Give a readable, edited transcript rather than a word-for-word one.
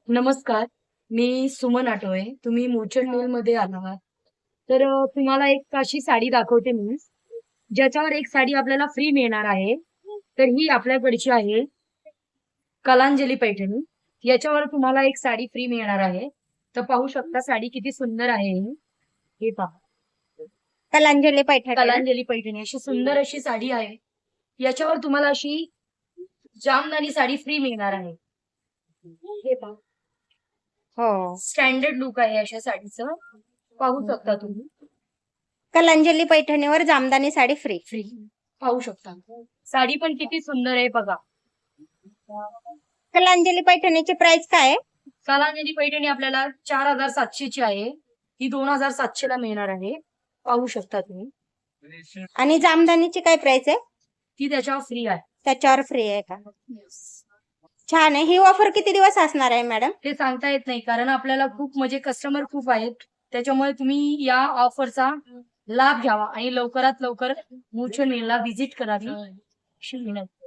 नमस्कार, मी सुमन आठवळे. तुम्ही मुर्चंट मध्ये आला आहात. तर तुम्हाला एक अशी साडी दाखवते मी, ज्याच्यावर एक साडी आपल्याला फ्री मिळणार आहे. तर ही आपल्याकडची आहे कलांजली पैठणी. याच्यावर तुम्हाला एक साडी फ्री मिळणार आहे. तर पाहू शकता साडी किती सुंदर आहे ही. हे पहा, कलांजली पैठणी ना? कलांजली पैठणी अशी सुंदर अशी साडी आहे. याच्यावर तुम्हाला अशी जामदानी साडी फ्री मिळणार आहे. हे पहा, हो. स्टँडर्ड लुक आहे अशा साडीचं. पाहू शकता तुम्ही. कलांजली पैठणीवर जामदानी साडी फ्री. फ्री पाहू शकता. साडी पण किती सुंदर आहे बघा. कलांजली पैठणीची प्राइस काय आहे? कलांजली पैठणी आपल्याला 4700 ची आहे. ही 2700 ला मिळणार आहे. पाहू शकता तुम्ही. आणि जामदानीची काय प्राइस आहे? ती त्याच्यावर फ्री आहे. त्याच्यावर फ्री आहे का? छान आहे. ही ऑफर किती दिवस असणार आहे मॅडम? ते सांगता येत नाही कारण आपल्याला खूप म्हणजे कस्टमर खूप आहेत. त्याच्यामुळे तुम्ही या ऑफरचा लाभ घ्यावा आणि लवकरात लवकर मुर्चंट मिलला व्हिजिट करावी अशी विनंती.